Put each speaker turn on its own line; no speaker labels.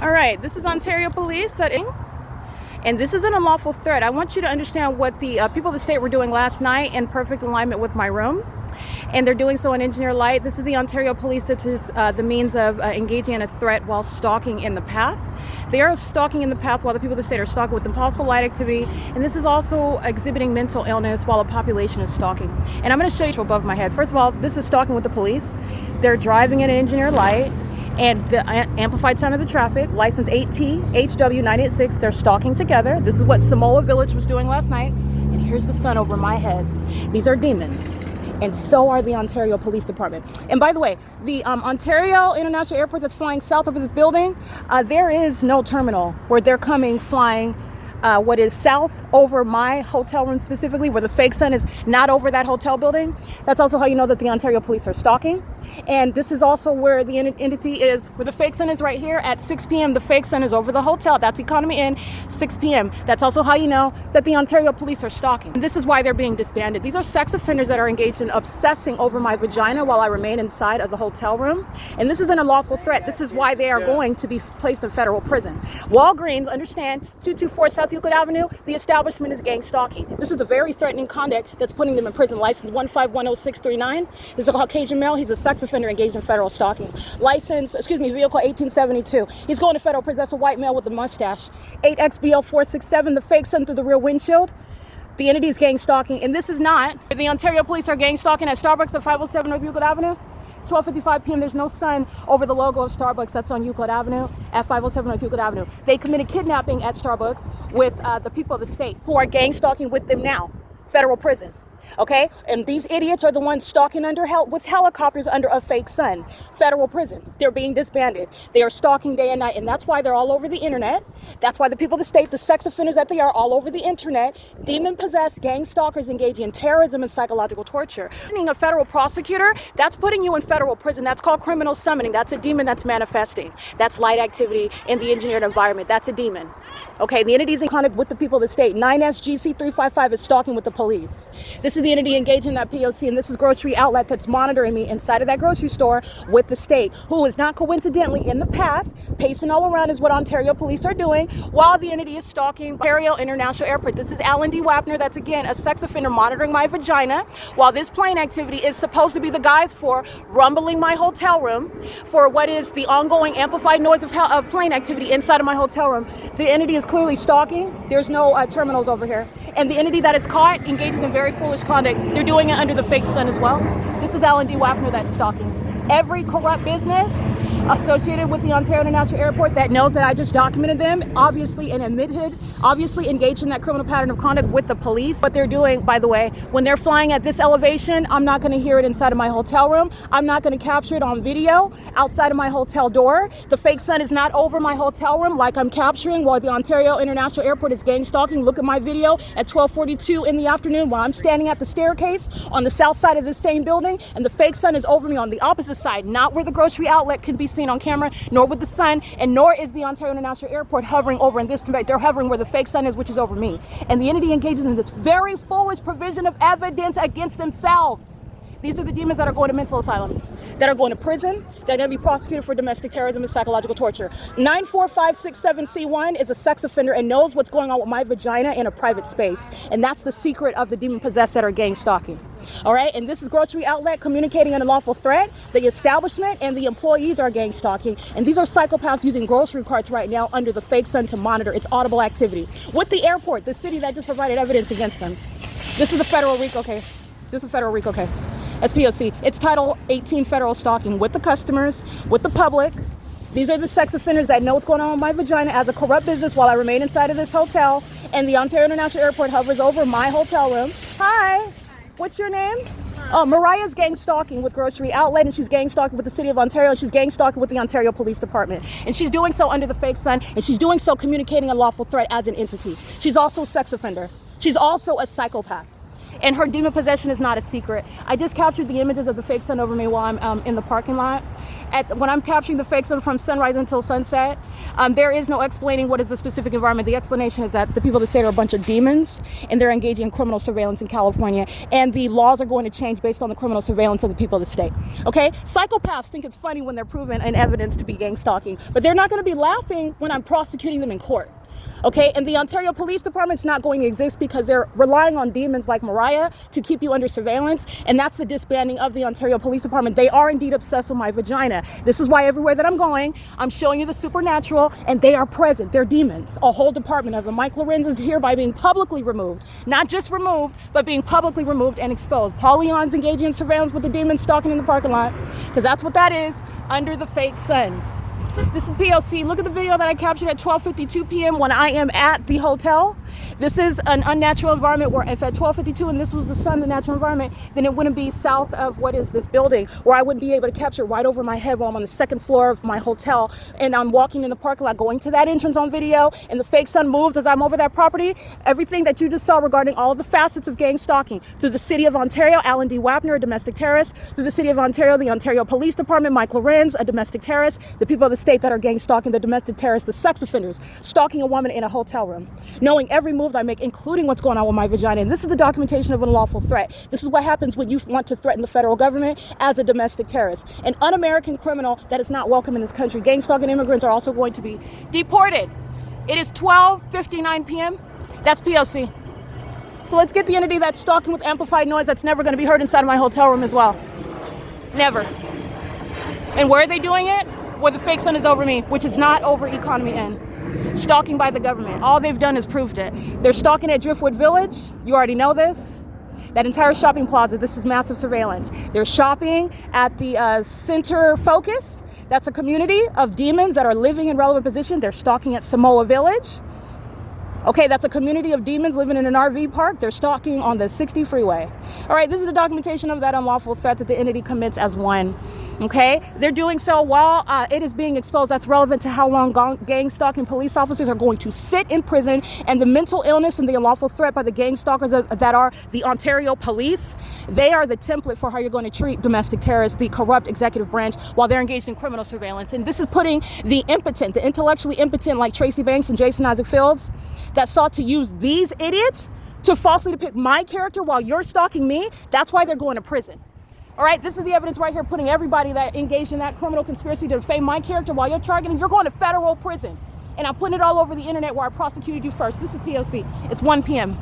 All right, this is Ontario Police setting, and this is an unlawful threat. I want you to understand what the people of the state were doing last night in perfect alignment with my room, and they're doing so in engineer light. This is the Ontario Police. That is the means of engaging in a threat while stalking in the path. They are stalking in the path while the people of the state are stalking with impossible light activity, and this is also exhibiting mental illness while a population is stalking. And I'm going to show you above my head. First of all, this is stalking with the police. They're driving in engineer light. And the amplified sound of the traffic, license 8T, HW 986, they're stalking together. This is what Samoa Village was doing last night. And here's the sun over my head. These are demons. And so are the Ontario Police Department. And by the way, the Ontario International Airport that's flying south over this building, there is no terminal where they're coming flying what is south over my hotel room specifically, where the fake sun is not over that hotel building. That's also how you know that the Ontario Police are stalking. And this is also where the entity is, where the fake sun is right here at 6 p.m. The fake sun is over the hotel. That's Economy Inn, 6 p.m. That's also how you know that the Ontario Police are stalking. And this is why they're being disbanded. These are sex offenders that are engaged in obsessing over my vagina while I remain inside of the hotel room. And this is an unlawful threat. This is why they are going to be placed in federal prison. Walgreens, understand, 224 South Euclid Avenue, the establishment is gang stalking. This is the very threatening conduct that's putting them in prison. License 1510639. This is a Caucasian male. He's a sex offender engaged in federal stalking. License, vehicle 1872. He's going to federal prison. That's a white male with a mustache. 8XBL467, the fake sun through the rear windshield. The entity is gang stalking, and this is not. The Ontario Police are gang stalking at Starbucks at 507 North Euclid Avenue. 12:55 p.m. There's no sun over the logo of Starbucks. That's on Euclid Avenue at 507 North Euclid Avenue. They committed kidnapping at Starbucks with the people of the state who are gang stalking with them now. Federal prison. Okay, and these idiots are the ones stalking with helicopters under a fake sun. Federal prison. They're being disbanded. They are stalking day and night, and that's why they're all over the internet. That's why the people of the state, the sex offenders that they are, all over the internet, demon-possessed gang stalkers engaging in terrorism and psychological torture. Being a federal prosecutor, that's putting you in federal prison. That's called criminal summoning. That's a demon that's manifesting. That's light activity in the engineered environment. That's a demon. Okay, the entity is in contact with the people of the state. 9SGC355 is stalking with the police. This is the entity engaging that P.O.C, and this is grocery outlet that's monitoring me inside of that grocery store with the state, who is not coincidentally in the path, pacing all around is what Ontario Police are doing, while the entity is stalking Ontario International Airport. This is Alan D. Wapner, that's again a sex offender monitoring my vagina, while this plane activity is supposed to be the guise for rumbling my hotel room, for what is the ongoing amplified noise of plane activity inside of my hotel room. The entity is clearly stalking. There's no terminals over here. And the entity that is caught engages in very foolish conduct. They're doing it under the fake sun as well. This is Alan D. Wapner that's stalking. Every corrupt business associated with the Ontario International Airport that knows that I just documented them, obviously engaged in that criminal pattern of conduct with the police. What they're doing, by the way, when they're flying at this elevation, I'm not going to hear it inside of my hotel room. I'm not going to capture it on video outside of my hotel door. The fake sun is not over my hotel room like I'm capturing while the Ontario International Airport is gang stalking. Look at my video at 12:42 in the afternoon while I'm standing at the staircase on the south side of this same building, and the fake sun is over me on the opposite side, not where the grocery outlet can be seen on camera, nor with the sun, and nor is the Ontario International Airport hovering over in this debate. They're hovering where the fake sun is, which is over me. And the entity engages in this very foolish provision of evidence against themselves. These are the demons that are going to mental asylums, that are going to prison, that are going to be prosecuted for domestic terrorism and psychological torture. 94567C1 is a sex offender and knows what's going on with my vagina in a private space. And that's the secret of the demon-possessed that are gang stalking. All right, and this is grocery outlet communicating an unlawful threat. The establishment and the employees are gang stalking, and these are psychopaths using grocery carts right now under the fake sun to monitor its audible activity. With the airport, the city that just provided evidence against them. This is a federal RICO case. This is a federal RICO case. As P.O.C. It's Title 18 federal stalking with the customers, with the public. These are the sex offenders that know what's going on with my vagina as a corrupt business while I remain inside of this hotel, and the Ontario International Airport hovers over my hotel room. Hi. What's your name? Mariah's gang stalking with grocery outlet, and she's gang stalking with the city of Ontario, and she's gang stalking with the Ontario Police Department. And she's doing so under the fake sun, and she's doing so communicating a lawful threat as an entity. She's also a sex offender. She's also a psychopath. And her demon possession is not a secret. I just captured the images of the fake sun over me while I'm in the parking lot. When I'm capturing the fake sun from sunrise until sunset, There is no explaining what is the specific environment. The explanation is that the people of the state are a bunch of demons and they're engaging in criminal surveillance in California, and the laws are going to change based on the criminal surveillance of the people of the state. Okay? Psychopaths think it's funny when they're proven and evidence to be gang stalking, but they're not going to be laughing when I'm prosecuting them in court. Okay, and the Ontario Police Department's not going to exist because they're relying on demons like Mariah to keep you under surveillance, and that's the disbanding of the Ontario Police Department. They are indeed obsessed with my vagina. This is why everywhere that I'm going, I'm showing you the supernatural, and they are present. They're demons, a whole department of them. Mike LORENZ is here by being publicly removed, not just removed, but being publicly removed and exposed. Paul Leon's engaging in surveillance with the demons stalking in the parking lot, because that's what that is, under the fake sun. This is P.O.C. Look at the video that I captured at 12:52 p.m. when I am at the hotel. This is an unnatural environment where if at 12:52 and this was the sun, the natural environment, then it wouldn't be south of what is this building, where I wouldn't be able to capture right over my head while I'm on the second floor of my hotel and I'm walking in the parking lot going to that entrance on video, and the fake sun moves as I'm over that property. Everything that you just saw regarding all of the facets of gang stalking through the city of Ontario, Alan D. Wapner, a domestic terrorist, through the city of Ontario, the Ontario Police Department, Mike LORENZ, a domestic terrorist, the people of the state that are gang stalking, the domestic terrorists, the sex offenders, stalking a woman in a hotel room, knowing every move I make, including what's going on with my vagina. And this is the documentation of an unlawful threat. This is what happens when you want to threaten the federal government as a domestic terrorist. An un-American criminal that is not welcome in this country. Gang stalking immigrants are also going to be deported. It is 12:59 p.m. That's P.O.C. So let's get the entity that's stalking with amplified noise that's never going to be heard inside of my hotel room as well. Never. And where are they doing it? Where the fake sun is over me, which is not over Economy N. Stalking by the government. All they've done is proved it. They're stalking at Driftwood Village. You already know this. That entire shopping plaza, this is massive surveillance. They're shopping at the Center Focus. That's a community of demons that are living in relevant position. They're stalking at Samoa Village. Okay, that's a community of demons living in an RV park. They're stalking on the 60 freeway. All right, this is the documentation of that unlawful threat that the entity commits as one. Okay, they're doing so while it is being exposed. That's relevant to how long gang stalking police officers are going to sit in prison, and the mental illness and the unlawful threat by the gang stalkers that are the Ontario police. They are the template for how you're going to treat domestic terrorists, the corrupt executive branch, while they're engaged in criminal surveillance. And this is putting the impotent, the intellectually impotent like Tracy Banks and Jason Isaac Fields that sought to use these idiots to falsely depict my character while you're stalking me. That's why they're going to prison. All right, this is the evidence right here, putting everybody that engaged in that criminal conspiracy to defame my character while you're targeting. You're going to federal prison. And I'm putting it all over the internet where I prosecuted you first. This is P.O.C. It's 1 p.m.